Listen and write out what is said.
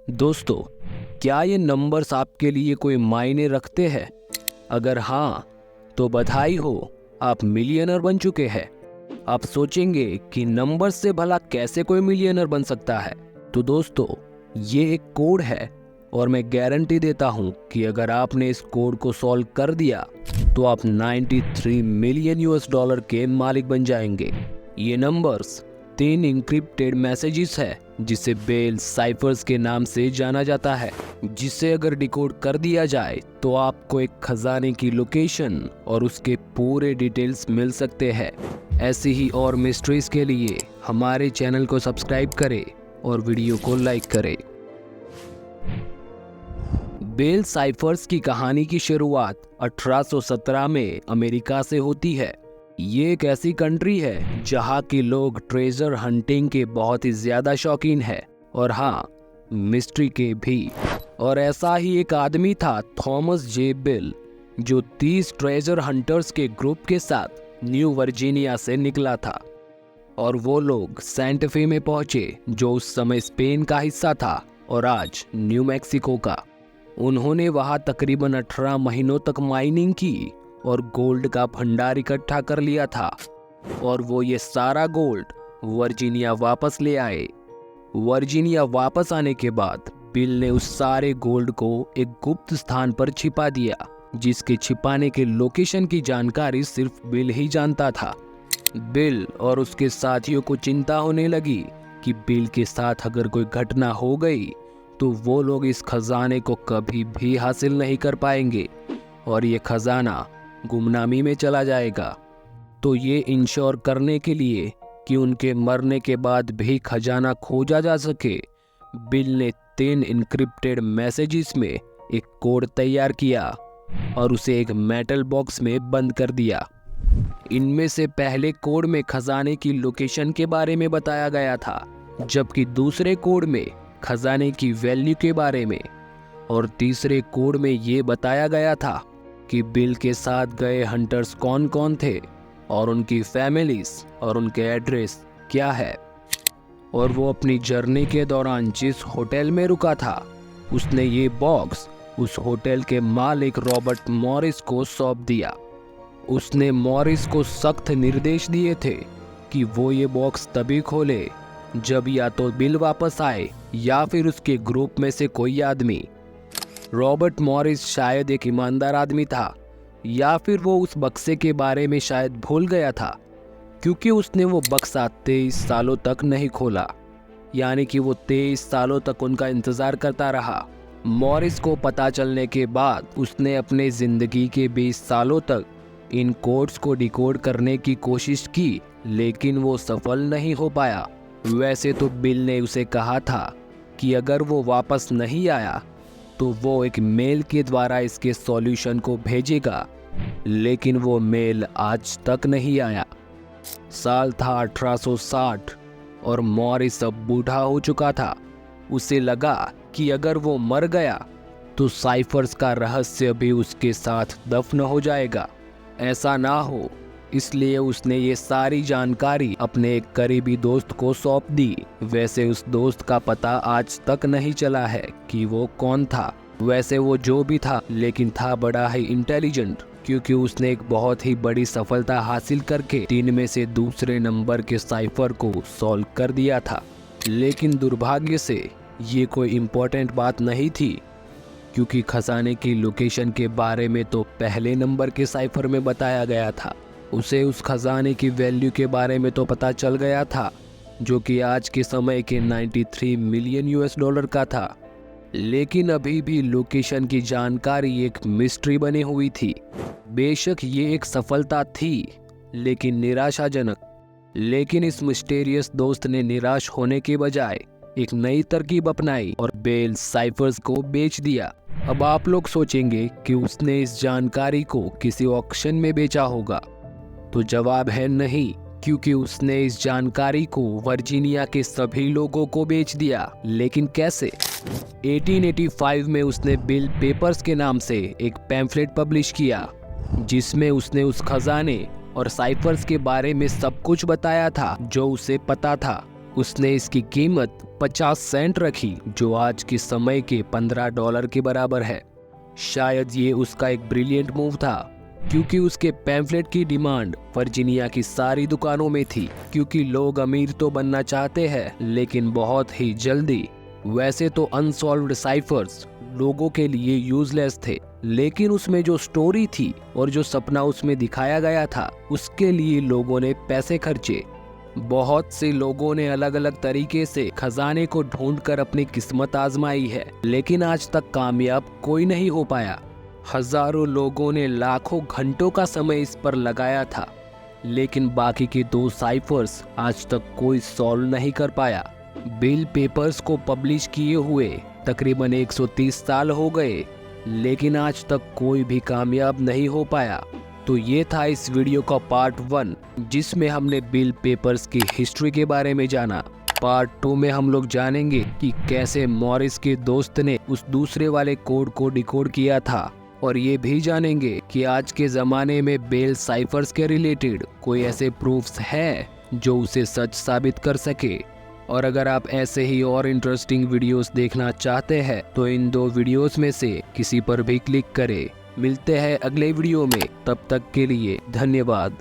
दोस्तों, क्या ये नंबर्स आपके लिए कोई मायने रखते हैं? अगर हाँ, तो बधाई हो, आप मिलियनर बन चुके हैं। आप सोचेंगे कि नंबर्स से भला कैसे कोई मिलियनर बन सकता है? तो दोस्तों, ये एक कोड है और मैं गारंटी देता हूँ कि अगर आपने इस कोड को सॉल्व कर दिया तो आप 93 मिलियन US$ के मालिक बन जाएंगे। ये नंबर्स 3 इंक्रिप्टेड मैसेजेस है जिसे बेल साइफर्स के नाम से जाना जाता है, जिसे अगर डिकोड कर दिया जाए तो आपको एक खजाने की लोकेशन और उसके पूरे डिटेल्स मिल सकते हैं। ऐसी ही और मिस्ट्रीज के लिए हमारे चैनल को सब्सक्राइब करें और वीडियो को लाइक करें। बेल साइफर्स की कहानी की शुरुआत 1817 में अमेरिका से होती है। ये एक ऐसी कंट्री है जहाँ के लोग ट्रेजर हंटिंग के बहुत ही ज्यादा शौकीन है और हाँ, मिस्ट्री के भी। और ऐसा ही एक आदमी था, थॉमस जे बेल, जो 30 ट्रेजर हंटर्स के ग्रुप के साथ न्यू वर्जीनिया से निकला था। और वो लोग सेंटा फे में पहुंचे, जो उस समय स्पेन का हिस्सा था और आज न्यू मैक्सिको का। उन्होंने वहां तकरीबन 18 महीनों तक माइनिंग की और गोल्ड का भंडार इकट्ठा कर लिया था और वो ये सारा गोल्ड वर्जीनिया वापस ले आए। वर्जीनिया वापस आने के बाद बिल ने उस सारे गोल्ड को एक गुप्त स्थान पर छिपा दिया, जिसके छिपाने के लोकेशन की जानकारी सिर्फ बिल ही जानता था। बिल और उसके साथियों को चिंता होने लगी कि बिल के साथ अगर कोई घटना हो गई तो वो लोग इस खजाने को कभी भी हासिल नहीं कर पाएंगे और ये खजाना गुमनामी में चला जाएगा। तो ये इंश्योर करने के लिए कि उनके मरने के बाद भी खजाना खोजा जा सके, बिल ने 3 इनक्रिप्टेड मैसेजेस में एक कोड तैयार किया और उसे एक मेटल बॉक्स में बंद कर दिया। इनमें से पहले कोड में खजाने की लोकेशन के बारे में बताया गया था, जबकि दूसरे कोड में खजाने की वैल्यू के बारे में, और तीसरे कोड में ये बताया गया था कि बिल के साथ गए हंटर्स कौन कौन थे और उनकी फैमिलीज और उनके एड्रेस क्या है। और वो अपनी जर्नी के दौरान जिस होटल में रुका था, उसने ये बॉक्स उस होटल के मालिक रॉबर्ट मॉरिस को सौंप दिया। उसने मॉरिस को सख्त निर्देश दिए थे कि वो ये बॉक्स तभी खोले जब या तो बिल वापस आए या फिर उसके ग्रुप में से कोई आदमी। रॉबर्ट मॉरिस शायद एक ईमानदार आदमी था, या फिर वो उस बक्से के बारे में शायद भूल गया था, क्योंकि उसने वो बक्सा 23 सालों तक नहीं खोला। यानी कि वो 23 सालों तक उनका इंतजार करता रहा। मॉरिस को पता चलने के बाद उसने अपने जिंदगी के 20 सालों तक इन कोड्स को डिकोड करने की कोशिश की, लेकिन वो सफल नहीं हो पाया। वैसे तो बिल ने उसे कहा था कि अगर वो वापस नहीं आया तो वो एक मेल के द्वारा इसके सॉल्यूशन को भेजेगा, लेकिन वो मेल आज तक नहीं आया। साल था 1860 और मॉरिस अब बूढ़ा हो चुका था। उसे लगा कि अगर वो मर गया तो साइफर्स का रहस्य भी उसके साथ दफन हो जाएगा। ऐसा ना हो, इसलिए उसने ये सारी जानकारी अपने एक करीबी दोस्त को सौंप दी। वैसे उस दोस्त का पता आज तक नहीं चला है कि वो कौन था। वैसे वो जो भी था, लेकिन था बड़ा ही इंटेलिजेंट, क्योंकि उसने एक बहुत ही बड़ी सफलता हासिल करके 3 में से दूसरे नंबर के साइफर को सॉल्व कर दिया था। लेकिन दुर्भाग्य से ये कोई इम्पोर्टेंट बात नहीं थी, क्योंकि खजाने की लोकेशन के बारे में तो पहले नंबर के साइफर में बताया गया था। उसे उस खजाने की वैल्यू के बारे में तो पता चल गया था, जो कि आज के समय के 93 मिलियन US$ का था। लेकिन अभी भी लोकेशन की जानकारी एक मिस्ट्री बनी हुई थी। बेशक ये एक सफलता थी, लेकिन निराशाजनक। लेकिन इस मिस्टीरियस दोस्त ने निराश होने के बजाय एक नई तरकीब अपनाई और बेल साइफर्स को बेच दिया। अब आप लोग सोचेंगे कि उसने इस जानकारी को किसी ऑक्शन में बेचा होगा, तो जवाब है नहीं, क्योंकि उसने इस जानकारी को वर्जीनिया के सभी लोगों को बेच दिया। लेकिन कैसे? 1885 में उसने बिल पेपर्स के नाम से एक पैम्फलेट पब्लिश किया, जिसमें उसने उस खजाने और साइफर्स के बारे में सब कुछ बताया था जो उसे पता था। उसने इसकी कीमत 50 सेंट रखी, जो आज के समय के $15 के बराबर है। शायद ये उसका एक ब्रिलियंट मूव था, क्योंकि उसके पैम्फलेट की डिमांड वर्जीनिया की सारी दुकानों में थी, क्योंकि लोग अमीर तो बनना चाहते हैं, लेकिन बहुत ही जल्दी। वैसे तो अनसॉल्व्ड साइफर्स लोगों के लिए यूजलेस थे, लेकिन उसमें जो स्टोरी थी और जो सपना उसमें दिखाया गया था, उसके लिए लोगों ने पैसे खर्चे। बहुत से लोगों ने अलग अलग तरीके से खजाने को ढूंढकर अपनी किस्मत आजमाई है, लेकिन आज तक कामयाब कोई नहीं हो पाया। हजारों लोगों ने लाखों घंटों का समय इस पर लगाया था, लेकिन बाकी के 2 साइफर्स आज तक कोई सॉल्व नहीं कर पाया। बिल पेपर्स को पब्लिश किए हुए तकरीबन 130 साल हो गए, लेकिन आज तक कोई भी कामयाब नहीं हो पाया। तो ये था इस वीडियो का पार्ट 1, जिसमें हमने बिल पेपर्स की हिस्ट्री के बारे में जाना। पार्ट 2 में हम लोग जानेंगे कि कैसे मॉरिस के दोस्त ने उस दूसरे वाले कोड को डिकोड किया था, और ये भी जानेंगे कि आज के ज़माने में बेल साइफर्स के रिलेटेड कोई ऐसे प्रूफ्स है जो उसे सच साबित कर सके। और अगर आप ऐसे ही और इंटरेस्टिंग वीडियोस देखना चाहते हैं तो इन 2 वीडियोस में से किसी पर भी क्लिक करें। मिलते हैं अगले वीडियो में, तब तक के लिए धन्यवाद।